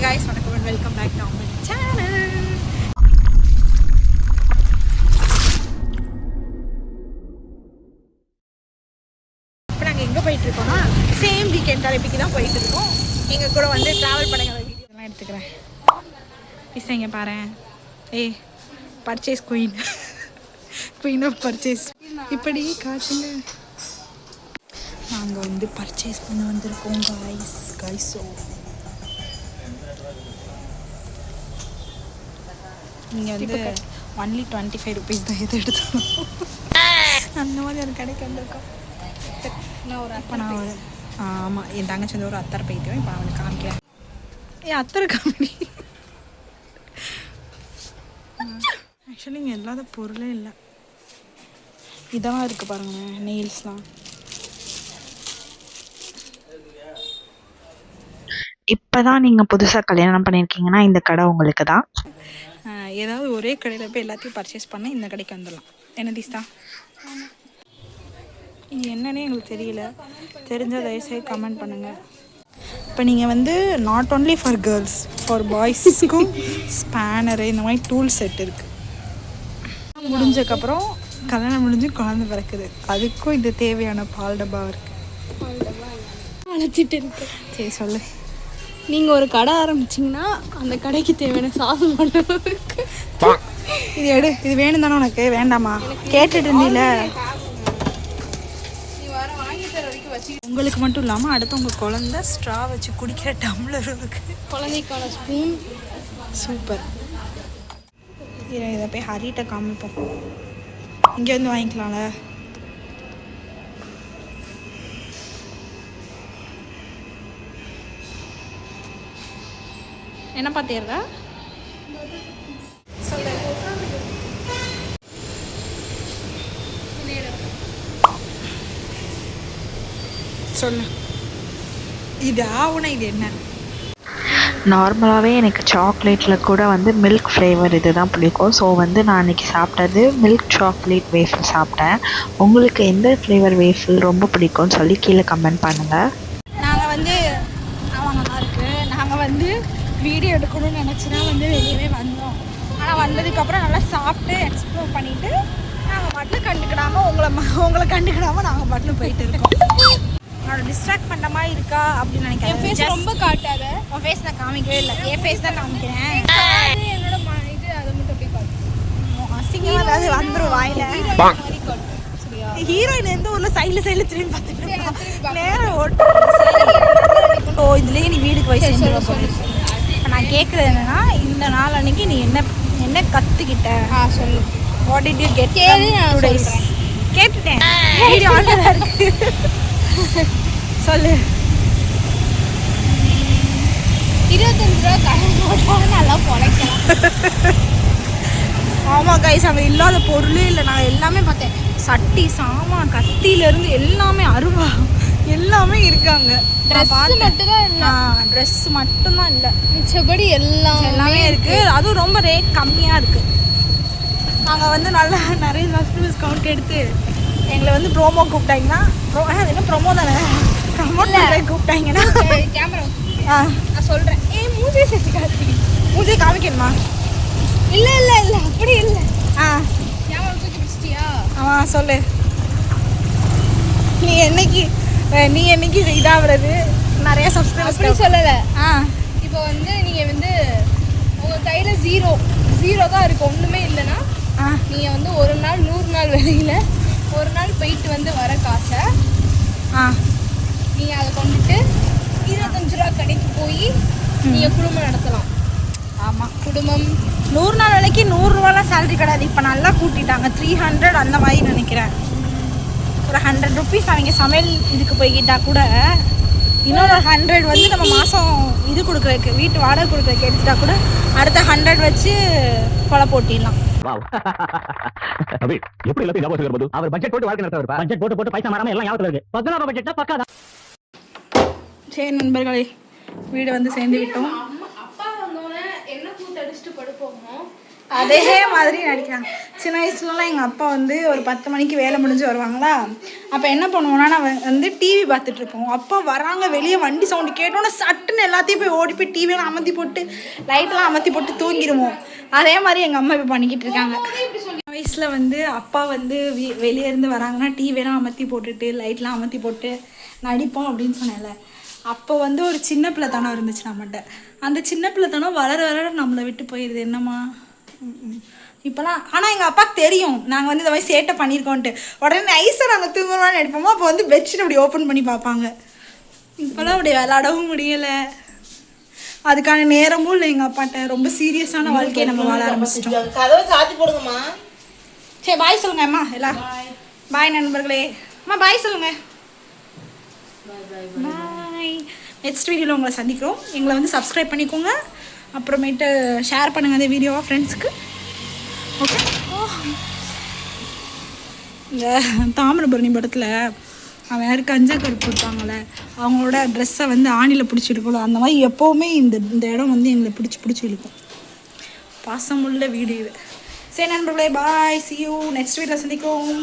guys, வணக்கம் and welcome back to our channel. இப்போ நாங்கள் எங்கே போயிட்டு இருக்கோம்னா சேம் வீக்கெண்ட் தலைப்பிக்கு தான் போயிட்டு இருக்கோம். எங்கள் கூட வந்து ட்ராவல் பண்ணுற வீடியோலாம் எடுத்துக்கிறேன். பிசைங்க பாரு. ஏய் பர்ச்சேஸ் குயின் ஆஃப் பர்ச்சேஸ் இப்படி காட்டுங்க. நாங்கள் வந்து பர்ச்சேஸ் பண்ண வந்திருக்கோம் கைஸோ. நீங்கள் வந்து ஒன்லி 25 rupees தான் எது எடுத்தோம். அந்த மாதிரி ஒரு கடைக்கு வந்திருக்கோம். இப்போ நான் ஒரு ஆமாம் என் தங்கச்சி வந்து ஒரு அத்தரை போயிட்டேன். இப்போ அவனுக்கு காமிக்கிறேன். அத்தரை காமெடி. ஆக்சுவலி இங்கே இல்லாத பொருளே இல்லை. இதெல்லாம் இருக்குது பாருங்கள், நெயில்ஸ்லாம். இப்போ தான் நீங்கள் புதுசாக கல்யாணம் பண்ணியிருக்கீங்கன்னா இந்த கடை உங்களுக்கு தான். ஏதாவது ஒரே கடையில் போய் எல்லாத்தையும் பர்ச்சேஸ் பண்ணால் இந்த கடைக்கு வந்துடலாம். என்ன தீஸ்தா? இது என்னன்னே எங்களுக்கு தெரியல. தெரிஞ்சால் தயவுசெய்து கமெண்ட் பண்ணுங்கள். இப்போ நீங்கள் வந்து not only for girls, for பாய்ஸுக்கும் ஸ்பேனரு இந்த மாதிரி டூல் செட் இருக்குது. முடிஞ்சதுக்கப்புறம் கல்யாணம் முடிஞ்சு குழந்தை பிறக்குது, அதுக்கும் இது தேவையான பால் டப்பா இருக்குது. அழைச்சிட்டு இருக்கு. சரி சொல்லு. நீங்கள் ஒரு கடை ஆரம்பிச்சிங்கன்னா அந்த கடைக்கு தேவையான சாதம் மட்டும் இருக்கு. இது எடு. இது வேணும் தானே உனக்கு? வேண்டாமா? கேட்டுட்டு இருந்தீல. உங்களுக்கு மட்டும் இல்லாமல் அடுத்து உங்கள் குழந்தை ஸ்ட்ரா வச்சு குடிக்கிற டம்ளர் இருக்குது. குழந்தைக்கான ஸ்பூன். சூப்பர். இதை போய் ஹரிட்ட காமிப்போம். இங்கே வந்து வாங்கிக்கலாம்ல. என்ன பார்த்தீங்க? சொல்லு. இது ஆகுனா இது என்ன? நார்மலாகவே எனக்கு சாக்லேட்டில் கூட வந்து மில்க் ஃப்ளேவர் இது தான் பிடிக்கும். ஸோ வந்து நான் அன்றைக்கி சாப்பிட்டது மில்க் சாக்லேட் வேஃபில் சாப்பிட்டேன். உங்களுக்கு எந்த ஃப்ளேவர் வேஃபில் ரொம்ப பிடிக்கும்னு சொல்லி கீழே கமெண்ட் பண்ணுங்கள். நாங்கள் வந்து நல்லா இருக்குது. நாங்கள் வந்து வீடியோ எடுக்கணும்னு நினச்சினா வந்து வெளியவே வந்தோம். ஆனால் வந்ததுக்கப்புறம் நல்லா சாப்பிட்டு எக்ஸ்ப்ளோர் பண்ணிவிட்டு நாங்கள் பாட்டில் கண்டுக்கிடாமல் உங்களை கண்டுக்கிடாமல் நாங்கள் பாட்டில் போயிட்டு இருக்கோம். அவனோட டிஸ்ட்ராக்ட் பண்ணுற மாதிரி இருக்கா அப்படின்னு நினைக்கிறேன். என் ஃபேஸ் ரொம்ப காட்டாத. உன் ஃபேஸ் நான் காமிக்கவே இல்லை. என் ஃபேஸ் தான் காமிக்கிறேன். என்னோட இது அதை மட்டும் அப்படியே காட்டு. அசிங்கமாக ஏதாவது வந்துடும் வாயில். ஹீரோயின் எந்த ஊரில் சைடில் திரும்பி பார்த்துட்டு நேரம் ஓட்டு. ஓ இதுலேயே நீ வீடுக்கு வயசு இப்போ நான் கேட்குறது என்னன்னா, இந்த நாள் அன்னைக்கு நீ என்ன கற்றுக்கிட்ட? சொல்லு. What did you get? கேட்டுட்டேன். வீடியோ ஆன்லைன் இருக்கு. சொல்லு. 25 ரூபா கடன் போட்டாலும் நல்லா பொழைக்கலாம். ஆமாம் கைஸ், அங்கே இல்லாத பொருளே இல்லை. நான் எல்லாமே பார்த்தேன். சட்டி சாமான் கத்தியிலேருந்து எல்லாமே, அருவா எல்லாமே இருக்காங்க. ட்ரெஸ் மட்டும்தான் இல்லை, மிச்சபடி எல்லாமே இருக்குது. அதுவும் ரொம்ப ரேட் கம்மியாக இருக்குது. நாங்கள் வந்து நல்லா நிறைய சப்ஸ்கிரைபர்ஸ் கவுண்ட் எடுத்து எங்களை வந்து ப்ரோமோ கூப்பிட்டாங்கன்னா, என்ன ப்ரோமோ தானே, ப்ரோமோட் கூப்பிட்டாங்கன்னா கேமரா நான் சொல்கிறேன். மூஞ்சியை சேர்த்து காட்டி மூஞ்சியை காமிக்கணுமா? இல்லை அப்படி இல்லை. கேமரா தூக்கி பிடிச்சிட்டியா? சொல்லு. நீ என்னைக்கு இதாகிறது நிறைய சப்ஸ்கிரைபர்ஸ் சொல்லலை. இப்போ வந்து நீங்கள் வந்து உங்கள் கையில் ஜீரோ தான் இருக்குது, ஒன்றுமே இல்லைன்னா நீங்கள் வந்து ஒரு நாள் 100 நாள் வேலையில் ஒரு நாள் போயிட்டு வந்து வர காசை நீங்கள் அதை கொண்டுட்டு 25 ரூபா கடைக்கு போய் நீங்கள் குடும்பம் நடத்தலாம். ஆமாம், குடும்பம் 100 நாள் வேலைக்கு 100 ரூபாலாம் சேலரி கிடையாது. இப்போ நல்லா கூட்டிட்டாங்க. 300 அந்த மாதிரி நினைக்கிறேன். ஒரு 100 rupees அவங்க சமையல் இதுக்கு போய்கிட்டா கூட இன்னொரு 100 வந்து நம்ம மாதம் இது கொடுக்குறதுக்கு, வீட்டு வாடகை கொடுக்குறதுக்கு எடுத்துட்டா கூட அடுத்த 100 வச்சு கொலை போட்டிடலாம். எப்படி எல்லாத்தையும் ஞாபகம் வச்சுக்கிறது? அவர் பட்ஜெட் போட்டு வாழ்க்கை நடத்துவார். பட்ஜெட் போட்டு பைசா மாறாம எல்லாம் ஞாபகத்துல இருக்கு. 19 பட்ஜெட் பக்காதான். சரி நண்பர்களே, வீடு வந்து சேர்ந்து விட்டோம். அப்பா வந்தோடனே என்ன கூத்து அடிச்சுட்டு படுப்போமோ அதே மாதிரி நடிக்கிறாங்க. சின்ன வயசுலலாம் எங்கள் அப்பா வந்து ஒரு 10 மணிக்கு வேலை முடிஞ்சு வருவாங்களா, அப்போ என்ன பண்ணுவோன்னா நான் வந்து டிவி பார்த்துட்ருப்போம். அப்பா வராங்க, வெளியே வண்டி சவுண்டு கேட்டோன்னே சட்டுன்னு எல்லாத்தையும் போய் ஓடி போய் டிவியெல்லாம் அமர்த்தி போட்டு லைட்டெல்லாம் அமர்த்தி போட்டு தூங்கிடுவோம். அதே மாதிரி எங்கள் அம்மா இப்போ பண்ணிக்கிட்டு இருக்காங்க. வயசில் வந்து அப்பா வந்து வெளியே இருந்து வராங்கன்னா டிவியெல்லாம் அமர்த்தி போட்டுட்டு லைட்லாம் அமர்த்தி போட்டு நடிப்போம் அப்படின்னு சொன்னேன்ல. அப்போ வந்து ஒரு சின்ன பிள்ளைத்தனம் இருந்துச்சு நம்மகிட்ட. அந்த சின்ன பிள்ளைத்தனம் வளர வளர நம்மளை விட்டு போயிடுது. என்னம்மா இப்போலாம். ஆனால் எங்கள் அப்பாவுக்கு தெரியும் நாங்கள் வந்து இந்த மாதிரி சேட்டை பண்ணியிருக்கோன்ட்டு. உடனே நைஸாக நாங்கள் தூங்குறோம்னு நடிப்போமோ, அப்போ வந்து பெட்ஷீட் அப்படி ஓப்பன் பண்ணி பார்ப்பாங்க. இப்போலாம் அப்படி விளாடவும் முடியலை, அதுக்கான நேரமும் இல்லை எங்கள் அப்பாட்ட. ரொம்ப சீரியஸான வாழ்க்கையை நம்ம வாழ ஆரம்பிச்சிட்டோம். கதவை சாத்தி போடுங்கம்மா. சரி பாய் சொல்லுங்க அம்மா. எல்லாம் பாய் நண்பர்களே. அம்மா பாய் சொல்லுங்க. பாய். நெக்ஸ்ட் வீடியோவில் உங்களை சந்திக்கிறோம். எங்களை வந்து சப்ஸ்கிரைப் பண்ணிக்கோங்க, அப்புறமேட்டு ஷேர் பண்ணுங்கள் அந்த வீடியோவாக ஃப்ரெண்ட்ஸுக்கு. ஓகே. இந்த தாமிரபரணி படத்தில் அவன் யார் கஞ்சா கருப்பு இருப்பாங்களே, அவங்களோட ட்ரெஸ்ஸை வந்து ஆணியில் பிடிச்சி இழுக்கணும். அந்த மாதிரி எப்போவுமே இந்த இடம் வந்து எங்களை பிடிச்சி இழுக்கும். பாசமுள்ள வீடு இது. சரி நண்பர்களே, பாய். see you நெக்ஸ்ட் வீடியோவில் சந்திக்கிறோம்.